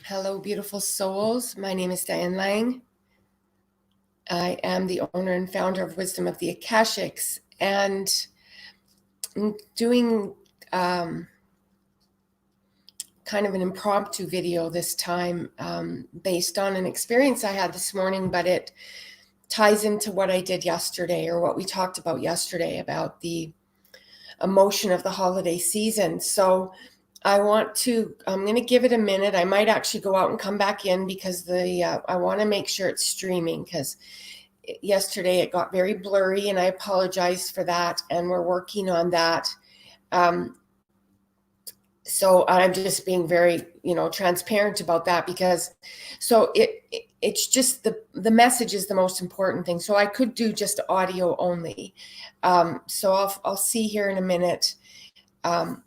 Hello, beautiful souls. My name is Diane Lang. I am the owner and founder of Wisdom of the Akashics, and I'm doing kind of an impromptu video this time based on an experience I had this morning, but it ties into what I did yesterday, or what we talked about yesterday about the emotion of the holiday season. So I'm going to give it a minute. I might actually go out and come back in because I want to make sure it's streaming, because yesterday it got very blurry, and I apologize for that. And we're working on that. So I'm just being very, transparent about that, because it's just the message is the most important thing. So I could do just audio only. So I'll see here in a minute.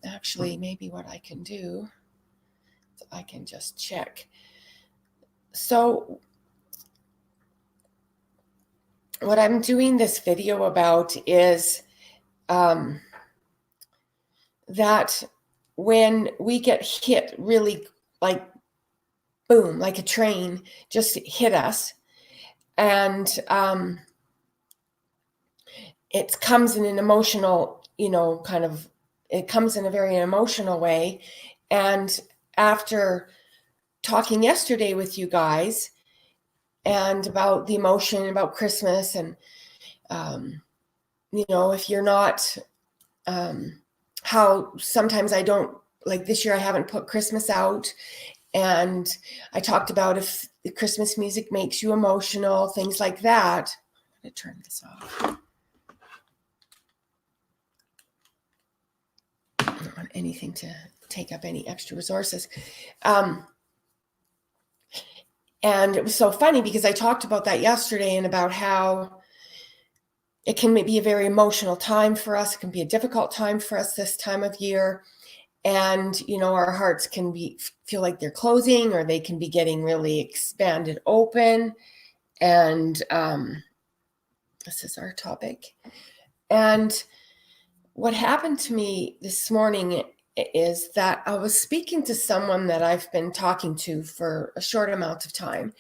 Actually, maybe what I can do, I can just check. So what I'm doing this video about is that when we get hit really, like boom, like a train just hit us, and it comes in an emotional, it comes in a very emotional way. And after talking yesterday with you guys and about the emotion, about Christmas, and if you're not, how sometimes I don't, like this year I haven't put Christmas out, and I talked about if the Christmas music makes you emotional, things like that. I'm going to turn this off. I don't want anything to take up any extra resources. And it was so funny because I talked about that yesterday, and about how it can be a very emotional time for us. It can be a difficult time for us this time of year. And, our hearts can feel like they're closing, or they can be getting really expanded open. And this is our topic. And what happened to me this morning is that I was speaking to someone that I've been talking to for a short amount of time,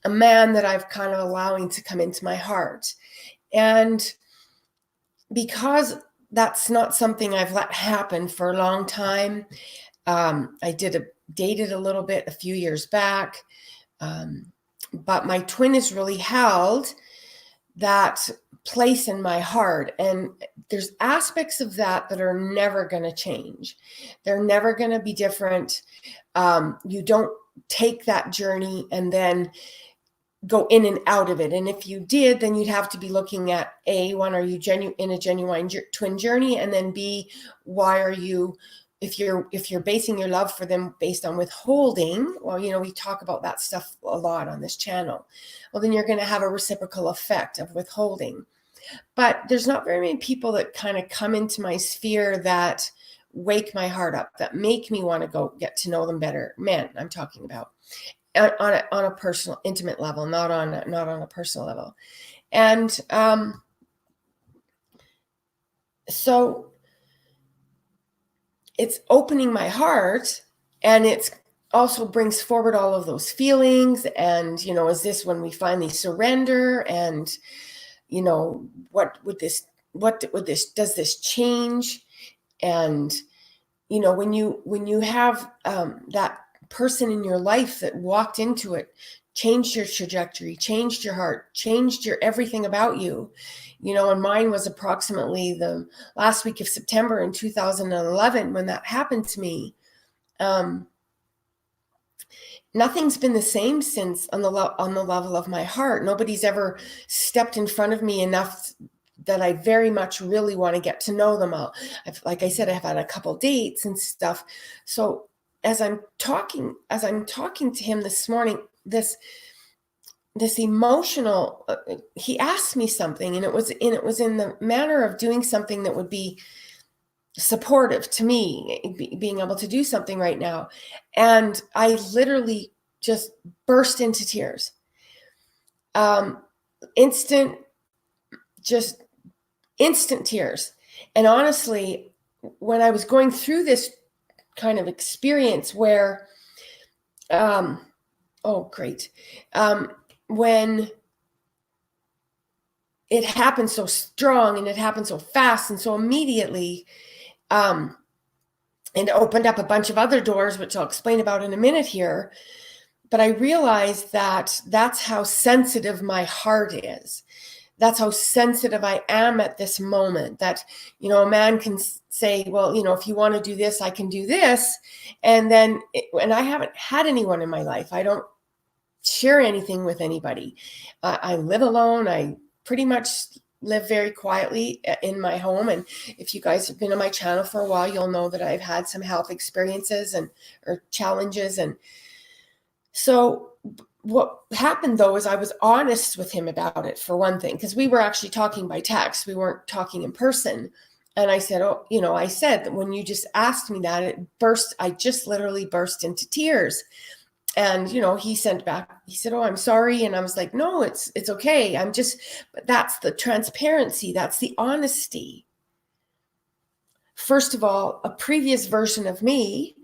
a man that I've kind of allowing to come into my heart. And because that's not something I've let happen for a long time, I dated a little bit a few years back, but my twin has really held that place in my heart, and there's aspects of that are never going to change. They're never going to be different. You don't take that journey and then go in and out of it. And if you did, then you'd have to be looking at one, are you in a genuine twin journey? And then B, why are you, if you're basing your love for them based on withholding, well, we talk about that stuff a lot on this channel. Well, then you're going to have a reciprocal effect of withholding. But there's not very many people that kind of come into my sphere that wake my heart up, that make me want to go get to know them better. Men, I'm talking about. On a personal, intimate level, not on a personal level. And so it's opening my heart, and it's also brings forward all of those feelings. And, is this when we finally surrender? And, does this change? And, when you have that person in your life that walked into it, changed your trajectory, changed your heart, changed your everything about you, and mine was approximately the last week of September in 2011 when that happened to me. Nothing's been the same since on the level of my heart. Nobody's ever stepped in front of me enough that I very much really want to get to know them all. Like I said, I've had a couple dates and stuff. So as I'm talking to him this morning, this emotional, he asked me something, and it was in the manner of doing something that would be supportive to me, being able to do something right now. And I literally just burst into tears. Instant tears. And honestly, when I was going through this kind of experience where Oh, great. When it happened so strong and it happened so fast and so immediately, and it opened up a bunch of other doors, which I'll explain about in a minute here. But I realized that that's how sensitive my heart is. That's how sensitive I am at this moment. That, a man can say, well, if you want to do this, I can do this. And then, and I haven't had anyone in my life. I don't share anything with anybody. I live alone. I pretty much live very quietly in my home. And if you guys have been on my channel for a while, you'll know that I've had some health experiences or challenges. And so what happened though is I was honest with him about it, for one thing, because we were actually talking by text. We weren't talking in person. And I said, I said that when you just asked me that, I just literally burst into tears. And, he sent back, he said, oh, I'm sorry. And I was like, no, it's okay. But that's the transparency. That's the honesty. First of all, a previous version of me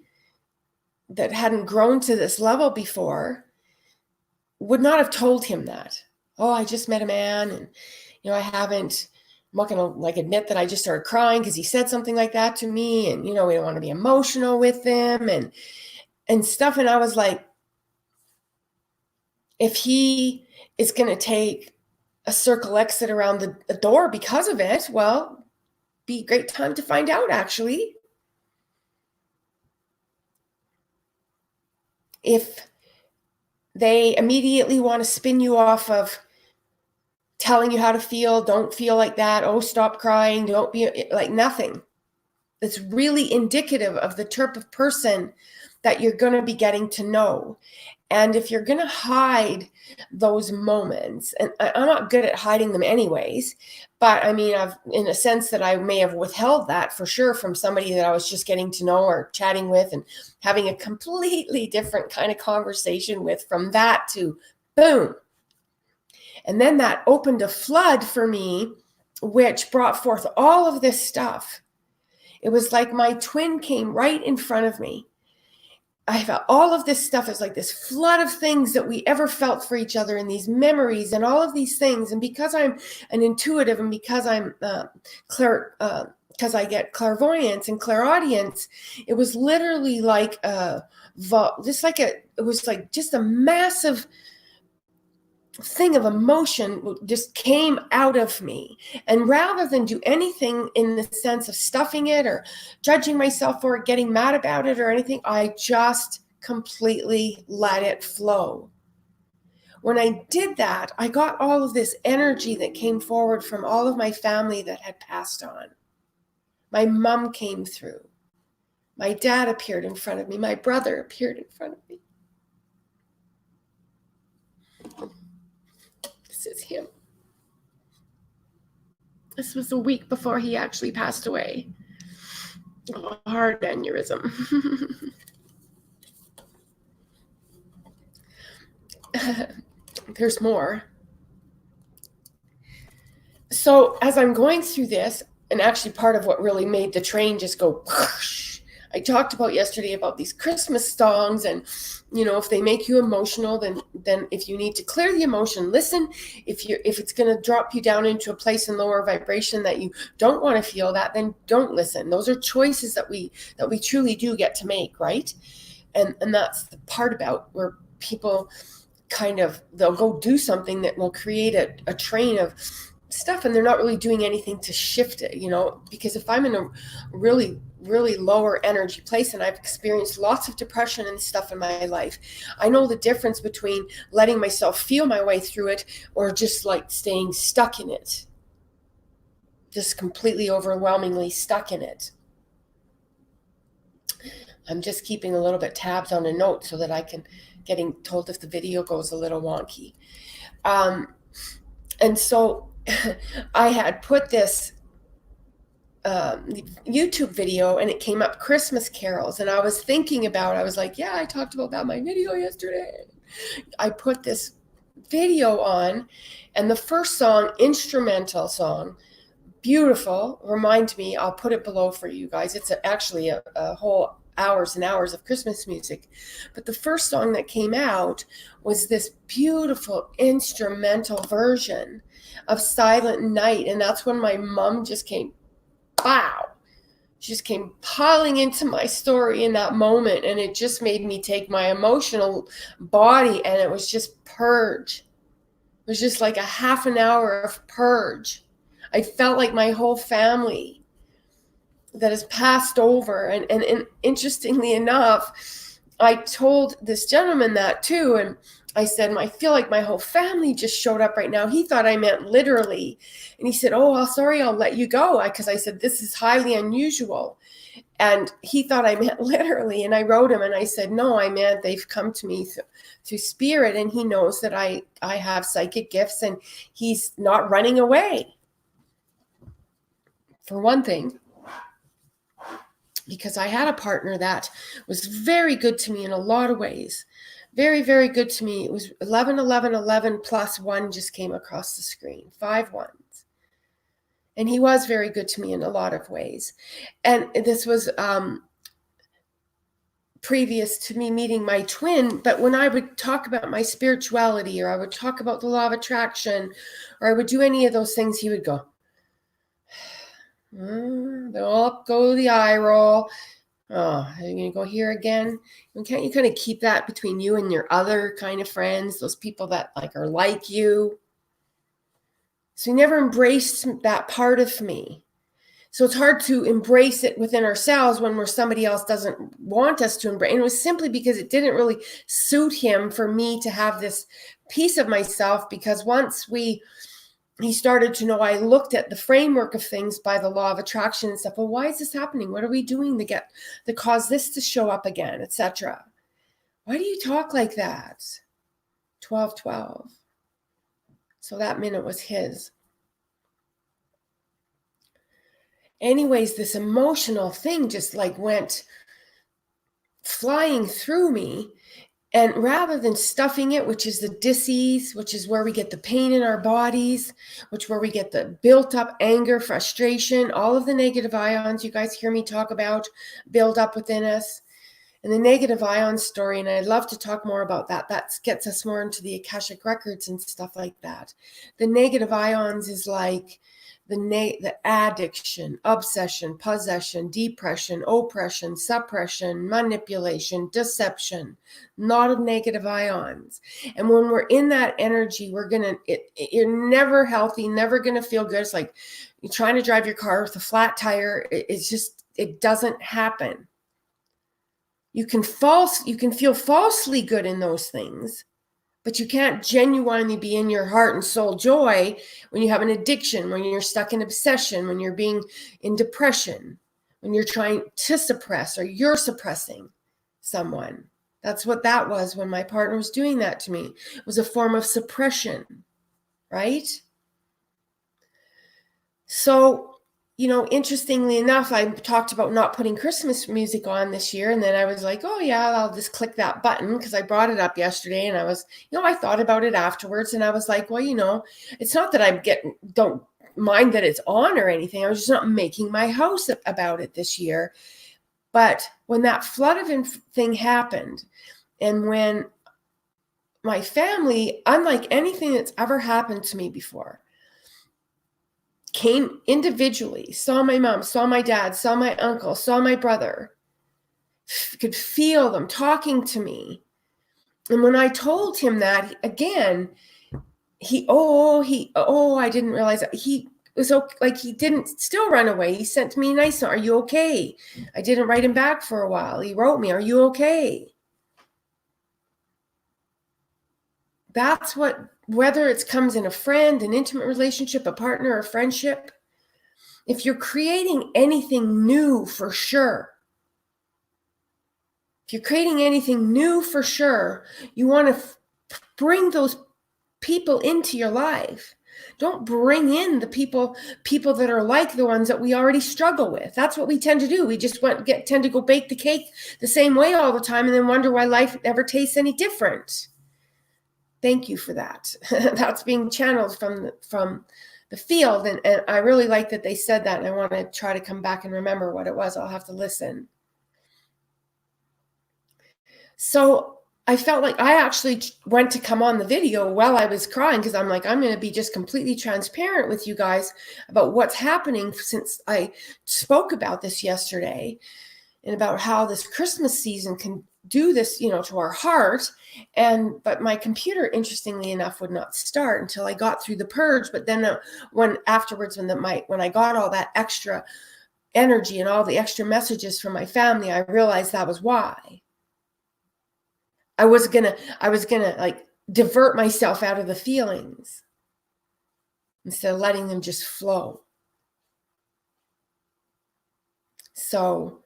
that hadn't grown to this level before would not have told him that. Oh, I just met a man and, I'm not going to admit that I just started crying because he said something like that to me. And, we don't want to be emotional with him and stuff. And I was like, if he is going to take a circle exit around the door because of it, well, be a great time to find out, actually. If they immediately want to spin you off of telling you how to feel, don't feel like that, oh, stop crying, don't be like nothing. It's really indicative of the type of person that you're going to be getting to know. And if you're going to hide those moments, and I'm not good at hiding them anyways, but I mean, I've, in a sense that I may have withheld that for sure from somebody that I was just getting to know or chatting with and having a completely different kind of conversation with, from that to boom. And then that opened a flood for me, which brought forth all of this stuff. It was like my twin came right in front of me. I felt all of this stuff is like this flood of things that we ever felt for each other, and these memories and all of these things. And because I'm an intuitive, and because I'm because I get clairvoyance and clairaudience, it was literally like it was like just a massive thing of emotion just came out of me. And rather than do anything in the sense of stuffing it or judging myself for it, getting mad about it or anything, I just completely let it flow. When I did that, I got all of this energy that came forward from all of my family that had passed on. My mom came through. My dad appeared in front of me. My brother appeared in front of me. This is him. This was a week before he actually passed away. A heart aneurysm. There's more. So as I'm going through this, and actually part of what really made the train just go whoosh, I talked about yesterday about these Christmas songs, and if they make you emotional, then if you need to clear the emotion, listen. If it's going to drop you down into a place in lower vibration that you don't want to feel that, then don't listen. Those are choices that we truly do get to make, right? And that's the part about where people they'll go do something that will create a train of stuff, and they're not really doing anything to shift it, because if I'm in a really, really lower energy place, and I've experienced lots of depression and stuff in my life, I know the difference between letting myself feel my way through it or just like staying stuck in it, just completely overwhelmingly stuck in it. I'm just keeping a little bit tabs on a note so that I can getting told if the video goes a little wonky. And so I had put this YouTube video, and it came up Christmas carols, and I was like, yeah, I talked about that in my video yesterday. I put this video on, and the first song, instrumental song, beautiful, remind me, I'll put it below for you guys. It's actually a whole hours and hours of Christmas music. But the first song that came out was this beautiful instrumental version of Silent Night. And that's when my mom just came, wow. She just came piling into my story in that moment. And it just made me take my emotional body, and it was just purge. It was just like a half an hour of purge. I felt like my whole family that has passed over. And interestingly enough, I told this gentleman that too. And I said, I feel like my whole family just showed up right now. He thought I meant literally. And he said, oh, well, sorry, I'll let you go. Because I said, this is highly unusual. And he thought I meant literally. And I wrote him and I said, no, I meant they've come to me through spirit. And he knows that I have psychic gifts, and he's not running away. For one thing, because I had a partner that was very good to me in a lot of ways. Very, very good to me. It was 11, 11, 11 plus 1 just came across the screen. 5 ones. And he was very good to me in a lot of ways. And this was previous to me meeting my twin. But when I would talk about my spirituality, or I would talk about the law of attraction, or I would do any of those things, he would go, up go the eye roll. Oh, are you going to go here again? Can't you kind of keep that between you and your other kind of friends, those people that are like you? So he never embraced that part of me. So it's hard to embrace it within ourselves when somebody else doesn't want us to embrace. And it was simply because it didn't really suit him for me to have this piece of myself, because once he started to know, I looked at the framework of things by the law of attraction and stuff. Well, why is this happening? What are we doing to cause this to show up again, etc.? Why do you talk like that? 12:12. So that minute was his. Anyways, this emotional thing just went flying through me. And rather than stuffing it, which is the dis-ease, which is where we get the pain in our bodies, where we get the built up anger, frustration, all of the negative ions you guys hear me talk about build up within us. And the negative ion story, and I'd love to talk more about that. That gets us more into the Akashic records and stuff like that. The negative ions is like the addiction, obsession, possession, depression, oppression, suppression, manipulation, deception, not of negative ions. And when we're in that energy, you're never healthy, never going to feel good. It's like you're trying to drive your car with a flat tire. It doesn't happen. You can feel falsely good in those things, but you can't genuinely be in your heart and soul joy when you have an addiction, when you're stuck in obsession, when you're being in depression, when you're trying to suppress, or you're suppressing someone. That's what that was when my partner was doing that to me. It was a form of suppression, right? So, interestingly enough, I talked about not putting Christmas music on this year. And then I was like, oh yeah, I'll just click that button, because I brought it up yesterday, and I was, I thought about it afterwards, and I was like, well, it's not that don't mind that it's on or anything. I was just not making my house about it this year. But when that flood of thing happened, and when my family, unlike anything that's ever happened to me before, came individually, saw my mom, saw my dad, saw my uncle, saw my brother, could feel them talking to me. And when I told him that, again, I didn't realize that he was okay. He didn't still run away. He sent me a nice note, are you okay? I didn't write him back for a while. He wrote me, are you okay? That's whether it comes in a friend, an intimate relationship, a partner, a friendship, if you're creating anything new for sure, you want to bring those people into your life. Don't bring in the people that are like the ones that we already struggle with. That's what we tend to do. We just tend to go bake the cake the same way all the time, and then wonder why life never tastes any different. Thank you for that. That's being channeled from the field. And I really like that they said that. And I want to try to come back and remember what it was. I'll have to listen. So I felt like I actually went to come on the video while I was crying, because I'm like, I'm going to be just completely transparent with you guys about what's happening, since I spoke about this yesterday, and about how this Christmas season can do this, to our heart. But my computer, interestingly enough, would not start until I got through the purge. But then when I got all that extra energy and all the extra messages from my family, I realized that was why. I was gonna like divert myself out of the feelings instead of letting them just flow. So,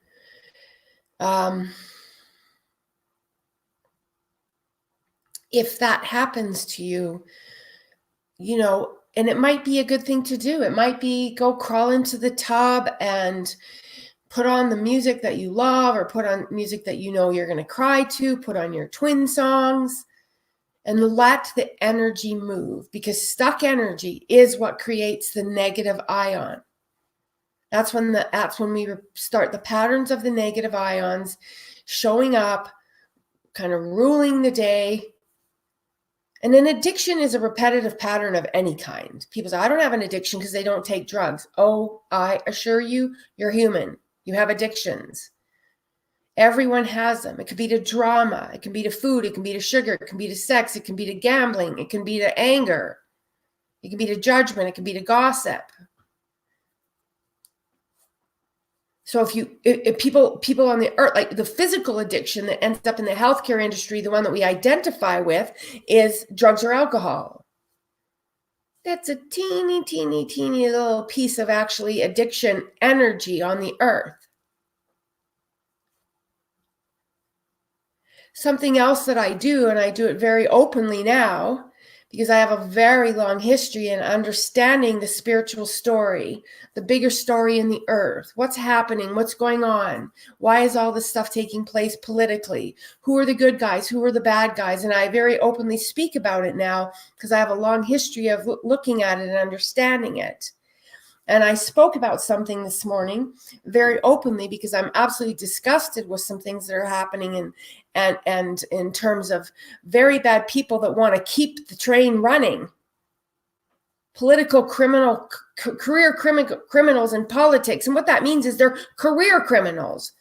if that happens to you, and it might be a good thing to do. It might be go crawl into the tub and put on the music that you love, or put on music that you're going to cry to, put on your twin songs, and let the energy move, because stuck energy is what creates the negative ion. That's when we start the patterns of the negative ions showing up, kind of ruling the day. And an addiction is a repetitive pattern of any kind. People say, I don't have an addiction because they don't take drugs. Oh, I assure you, you're human. You have addictions. Everyone has them. It could be to drama. It can be to food. It can be to sugar. It can be to sex. It can be to gambling. It can be to anger. It can be to judgment. It can be to gossip. So if people on the earth, like the physical addiction that ends up in the healthcare industry, the one that we identify with is drugs or alcohol. That's a teeny, teeny, teeny little piece of actually addiction energy on the earth. Something else that I do, and I do it very openly now, because I have a very long history in understanding the spiritual story, the bigger story in the earth. What's happening? What's going on? Why is all this stuff taking place politically? Who are the good guys? Who are the bad guys? And I very openly speak about it now, because I have a long history of looking at it and understanding it. And I spoke about something this morning very openly, because I'm absolutely disgusted with some things that are happening, and in terms of very bad people that want to keep the train running. Political career criminals in politics. And what that means is they're career criminals,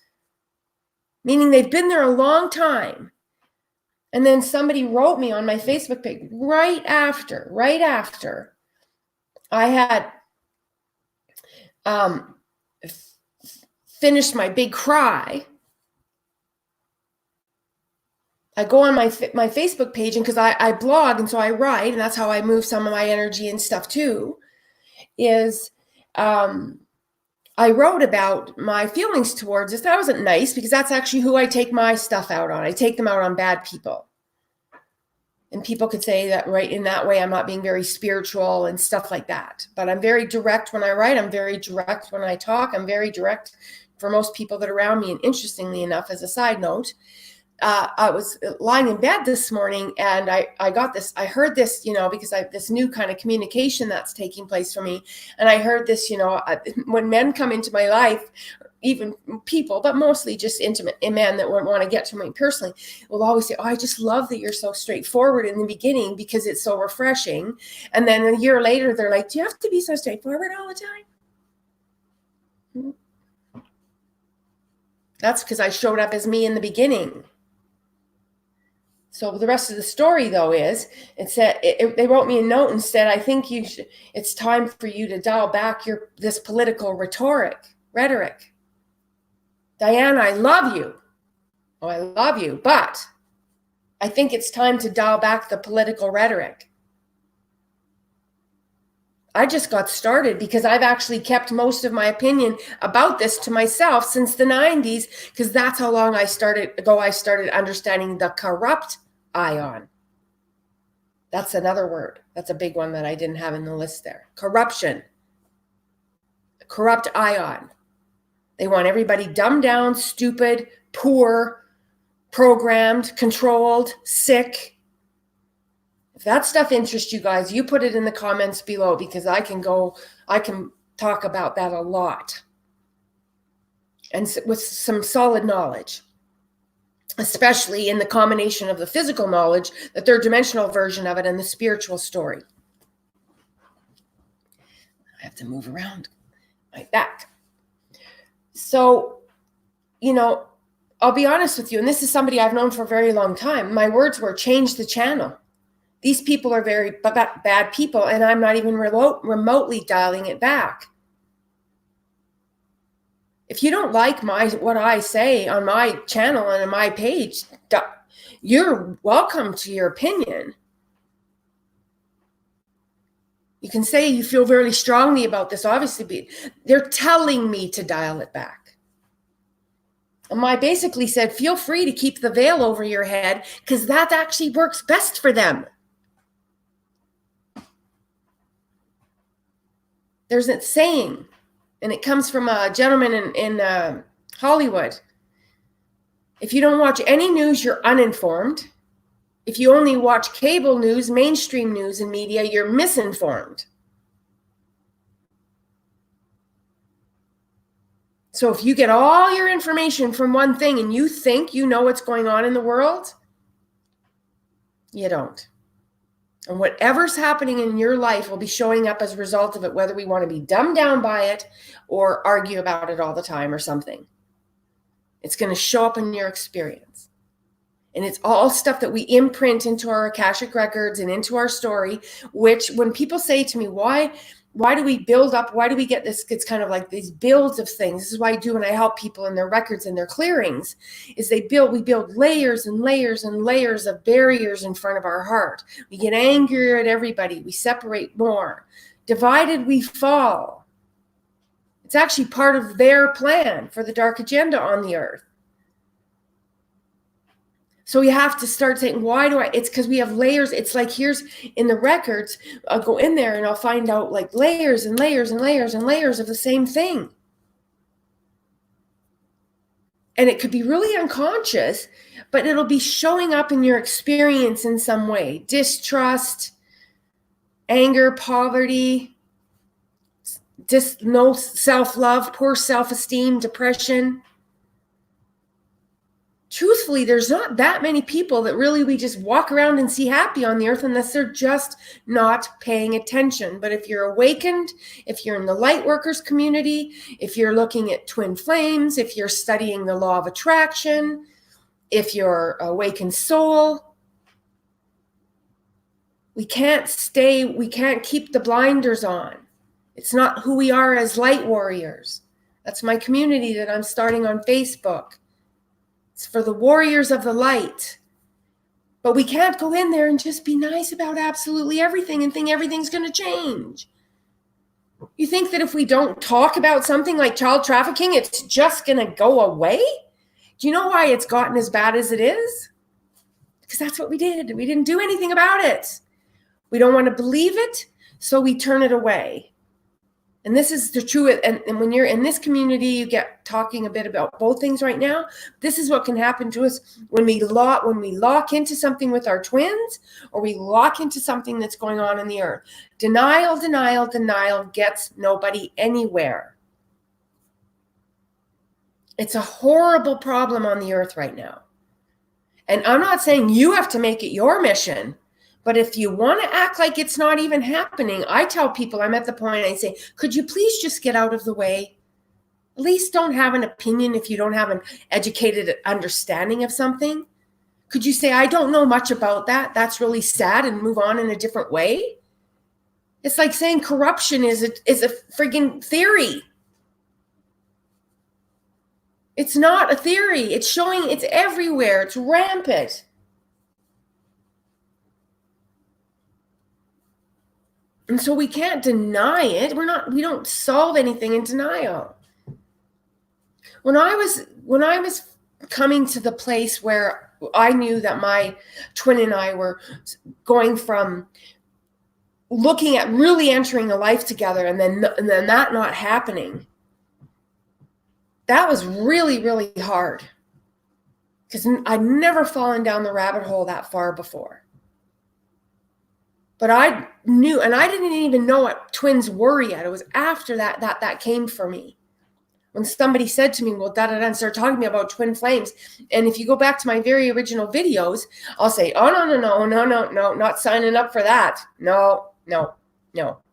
meaning they've been there a long time. And then somebody wrote me on my Facebook page right after I had finished my big cry. I go on my Facebook page, and because I blog, and so I write, and that's how I move some of my energy and stuff too, is I wrote about my feelings towards this. That wasn't nice, because that's actually who I take my stuff out on. I take them out on bad people. And people could say that, right, in that way I'm not being very spiritual and stuff like that. But I'm very direct when I write. I'm very direct when I talk. I'm very direct for most people that are around me. And interestingly enough, as a side note, I was lying in bed this morning, and I got this, I heard this, because I have this new kind of communication that's taking place for me. And I heard this, when men come into my life, even people, but mostly just intimate men that want to get to me personally, will always say, oh, I just love that you're so straightforward in the beginning, because it's so refreshing. And then a year later, they're like, do you have to be so straightforward all the time? That's because I showed up as me in the beginning. So the rest of the story, though, is they wrote me a note and said, I think it's time for you to dial back this political rhetoric. Diane, I love you. Oh, I love you, but I think it's time to dial back the political rhetoric. I just got started, because I've actually kept most of my opinion about this to myself since the 90s, because that's how long I started understanding the corrupt ion. That's another word. That's a big one that I didn't have in the list there. Corruption. Corrupt ion. They want everybody dumbed down, stupid, poor, programmed, controlled, sick. If that stuff interests you guys, you put it in the comments below, because I can talk about that a lot, and with some solid knowledge. especially in the combination of the physical knowledge, the third dimensional version of it, and the spiritual story. I have to move around my back. So, I'll be honest with you, and this is somebody I've known for a very long time. My words were, change the channel. These people are very bad people, and I'm not even remotely dialing it back. If you don't like what I say on my channel and on my page, you're welcome to your opinion. You can say you feel very strongly about this, obviously, but they're telling me to dial it back. And I basically said, feel free to keep the veil over your head, because that actually works best for them. There's a saying, and it comes from a gentleman in Hollywood. If you don't watch any news, you're uninformed. If you only watch cable news, mainstream news and media, you're misinformed. So if you get all your information from one thing and you think you know what's going on in the world, you don't. And whatever's happening in your life will be showing up as a result of it, whether we want to be dumbed down by it or argue about it all the time or something. It's going to show up in your experience. And it's all stuff that we imprint into our Akashic records and into our story, which when people say to me, why do we build up? Why do we get this? It's kind of like these builds of things. This is what I do when I help people in their records and their clearings, is we build layers and layers and layers of barriers in front of our heart. We get angrier at everybody. We separate more. Divided, we fall. It's actually part of their plan for the dark agenda on the earth. So we have to start saying, it's because we have layers. It's like, here's in the records, I'll go in there and I'll find out like layers and layers and layers and layers of the same thing. And it could be really unconscious, but it'll be showing up in your experience in some way. Distrust, anger, poverty, just no self-love, poor self-esteem, depression. Truthfully, there's not that many people that really we just walk around and see happy on the earth unless they're just not paying attention. But if you're awakened, if you're in the light workers community, if you're looking at twin flames, if you're studying the law of attraction, if you're awakened soul, we can't keep the blinders on. It's not who we are as light warriors. That's my community that I'm starting on Facebook. It's for the warriors of the light. But we can't go in there and just be nice about absolutely everything and think everything's going to change. You think that if we don't talk about something like child trafficking, it's just going to go away? Do you know why it's gotten as bad as it is? Because that's what we did. We didn't do anything about it. We don't want to believe it, so we turn it away. And this is the truth. And when you're in this community, you get talking a bit about both things right now. This is what can happen to us when we lock into something with our twins, or we lock into something that's going on in the earth. Denial, denial, denial gets nobody anywhere. It's a horrible problem on the earth right now. And I'm not saying you have to make it your mission. But if you want to act like it's not even happening, I tell people, I'm at the point I say, could you please just get out of the way? At least don't have an opinion if you don't have an educated understanding of something. Could you say, I don't know much about that. That's really sad, and move on in a different way? It's like saying corruption is a friggin' theory. It's not a theory. It's showing it's everywhere. It's rampant. And so we can't deny it. We don't solve anything in denial. When I was coming to the place where I knew that my twin and I were going from looking at really entering a life together and then that not happening, that was really, really hard. Because I'd never fallen down the rabbit hole that far before. But I knew, and I didn't even know what twins were yet. It was after that came for me. When somebody said to me, well, and started talking to me about twin flames. And if you go back to my very original videos, I'll say, oh, no, not signing up for that. No.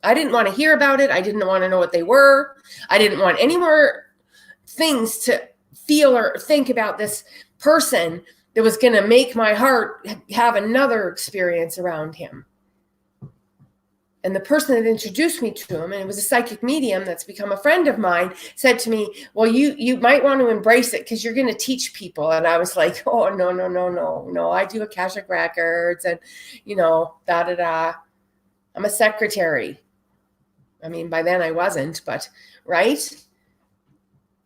I didn't want to hear about it. I didn't want to know what they were. I didn't want any more things to feel or think about this person that was going to make my heart have another experience around him. And the person that introduced me to him, and it was a psychic medium that's become a friend of mine, said to me, well, you might want to embrace it because you're going to teach people. And I was like, oh, no. I do Akashic records and, I'm a secretary. I mean, by then I wasn't, but right?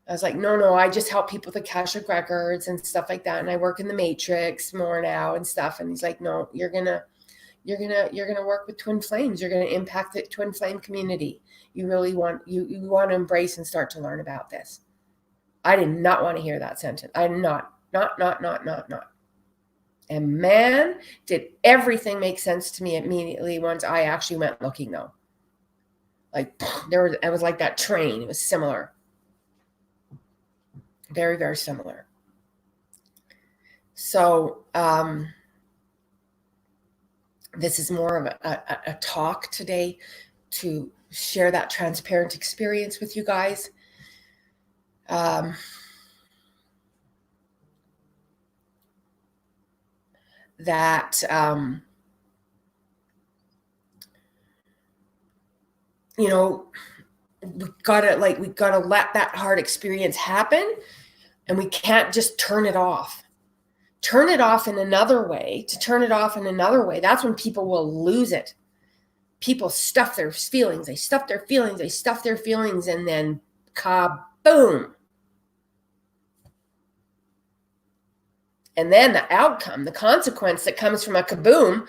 I was like, no, I just help people with Akashic records and stuff like that. And I work in the matrix more now and stuff. And he's like, no, you're going to work with twin flames. You're going to impact the twin flame community. You really want, you want to embrace and start to learn about this. I did not want to hear that sentence. I did not. And man, did everything make sense to me immediately once I actually went looking though. Like it was like that train. It was similar. Very, very similar. So, this is more of a talk today to share that transparent experience with you guys. We gotta let that hard experience happen, and we can't just turn it off. Turn it off in another way. To turn it off in another way, that's when people will lose it. People stuff their feelings. They stuff their feelings, and then kaboom. And then the outcome, the consequence that comes from a kaboom.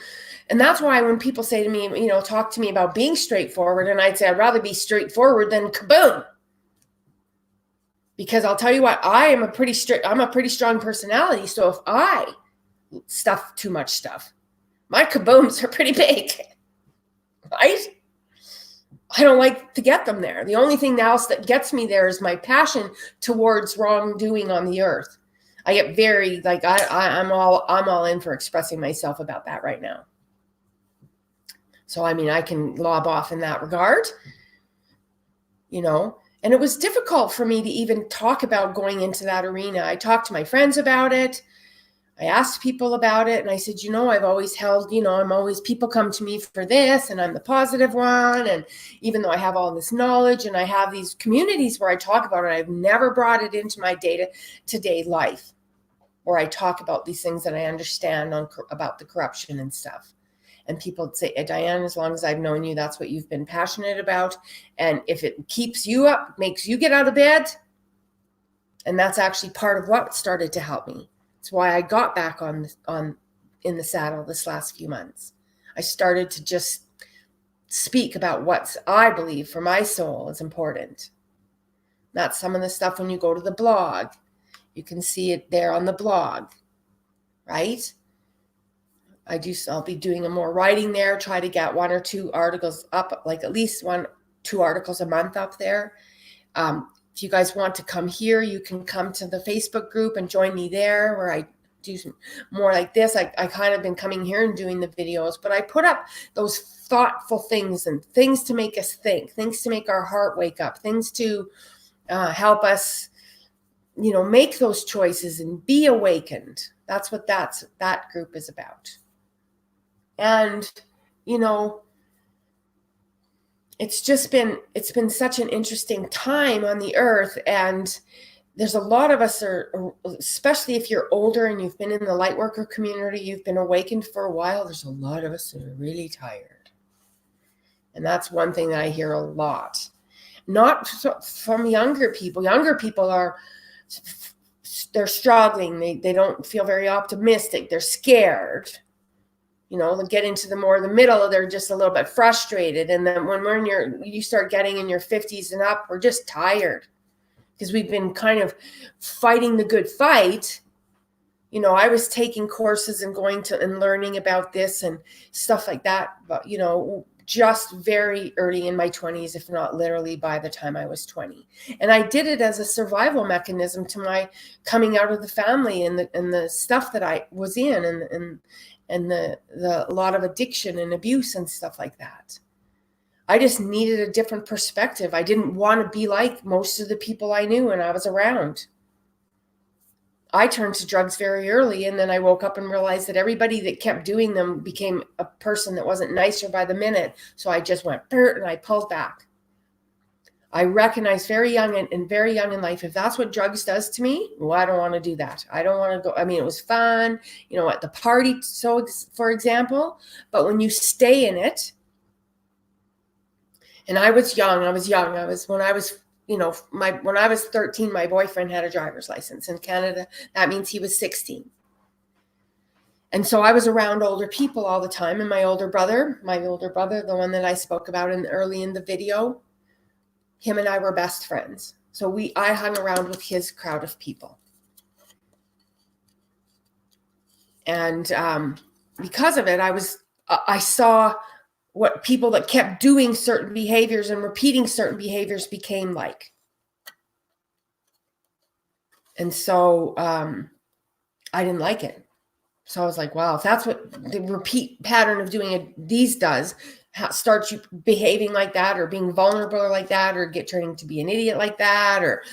And that's why when people say to me, talk to me about being straightforward, and I'd say I'd rather be straightforward than kaboom. Because I'll tell you what, I'm a pretty strong personality. So if I stuff too much stuff, my kabooms are pretty big, right? I don't like to get them there. The only thing else that gets me there is my passion towards wrongdoing on the earth. I get very, I'm all in for expressing myself about that right now. So, I mean, I can lob off in that regard, And it was difficult for me to even talk about going into that arena. I talked to my friends about it. I asked people about it. And I said, I've always held, people come to me for this, and I'm the positive one. And even though I have all this knowledge and I have these communities where I talk about it, I've never brought it into my day-to-day life where I talk about these things that I understand about the corruption and stuff. And people would say, Diane, as long as I've known you, that's what you've been passionate about. And if it keeps you up, makes you get out of bed. And that's actually part of what started to help me. It's why I got back in the saddle this last few months. I started to just speak about what I believe for my soul is important. That's some of the stuff when you go to the blog. You can see it there on the blog, right? I'll be doing more writing there, try to get 1 or 2 articles up, like at least 1-2 articles a month up there. If you guys want to come here, you can come to the Facebook group and join me there where I do some more like this. I kind of been coming here and doing the videos, but I put up those thoughtful things and things to make us think, things to make our heart wake up, things to help us, make those choices and be awakened. That's what that group is about. And, it's been such an interesting time on the earth. And there's a lot of us especially if you're older and you've been in the light worker community, you've been awakened for a while. There's a lot of us that are really tired. And that's one thing that I hear a lot, not from younger people. Younger people they're struggling. They don't feel very optimistic. They're scared. They get into the middle, they're just a little bit frustrated. And then when you start getting in your 50s and up, we're just tired because we've been kind of fighting the good fight. I was taking courses and going to and learning about this and stuff like that, but, just very early in my 20s, if not literally by the time I was 20. And I did it as a survival mechanism to my coming out of the family and the stuff that I was in, and the lot of addiction and abuse and stuff like that. I just needed a different perspective. I didn't want to be like most of the people I knew and I was around. I turned to drugs very early, and then I woke up and realized that everybody that kept doing them became a person that wasn't nicer by the minute. So I just went, and I pulled back. I recognized very young and very young in life, if that's what drugs does to me, well, I don't want to do that. I don't want to go. I mean, it was fun, at the party, so for example, but when you stay in it, and I was young, when I was 13, my boyfriend had a driver's license. In Canada, that means he was 16. And so I was around older people all the time. And my older brother, the one that I spoke about early in the video, him and I were best friends. So I hung around with his crowd of people. And because of it, I saw what people that kept doing certain behaviors and repeating certain behaviors became like. And so I didn't like it. So I was like, wow, if that's what the repeat pattern of doing these does, starts you behaving like that, or being vulnerable like that, or turning to be an idiot like that, or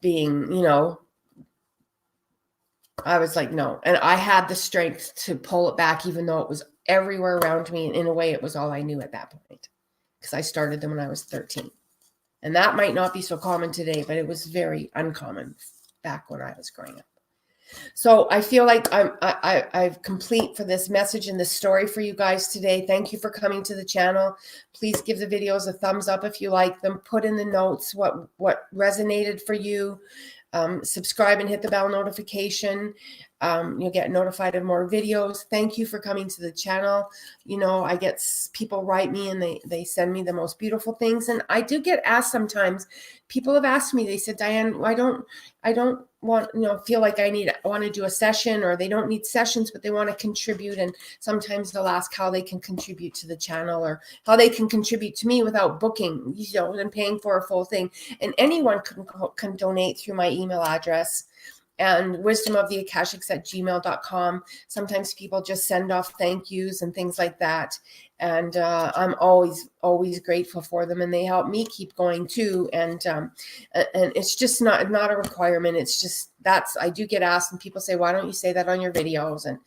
being, I was like, no. And I had the strength to pull it back, even though it was everywhere around me. And in a way, it was all I knew at that point, because I started them when I was 13. And that might not be so common today, but it was very uncommon back when I was growing up. So I feel like I'm complete for this message and this story for you guys today. Thank you for coming to the channel. Please give the videos a thumbs up if you like them. Put in the notes what resonated for you. Subscribe and hit the bell notification. You'll get notified of more videos. Thank you for coming to the channel. I get people write me and they send me the most beautiful things. And I do get asked sometimes. People have asked me, they said, Diane, I don't want, feel like I want to do a session, or they don't need sessions, but they want to contribute. And sometimes they'll ask how they can contribute to the channel, or how they can contribute to me without booking, and paying for a full thing. And anyone can donate through my email address, and wisdomoftheakashics@gmail.com. Sometimes people just send off thank yous and things like that. And I'm always grateful for them, and they help me keep going too. And it's just not a requirement. It's just, I do get asked, and people say, why don't you say that on your videos? And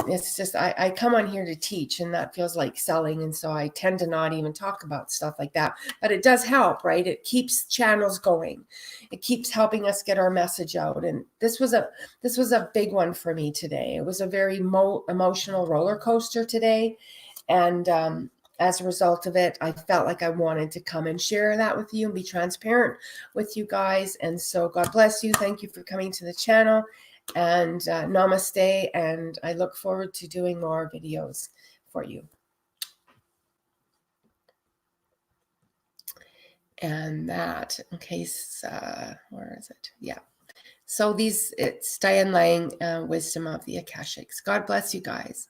it's just, I come on here to teach, and that feels like selling. And so I tend to not even talk about stuff like that, but it does help, right? It keeps channels going. It keeps helping us get our message out. And this was a big one for me today. It was a very emotional roller coaster today. And as a result of it, I felt like I wanted to come and share that with you and be transparent with you guys. And so God bless you. Thank you for coming to the channel. And namaste, and I look forward to doing more videos for you. And that, in case, where is it? Yeah. So it's Diane Lang, Wisdom of the Akashics. God bless you guys.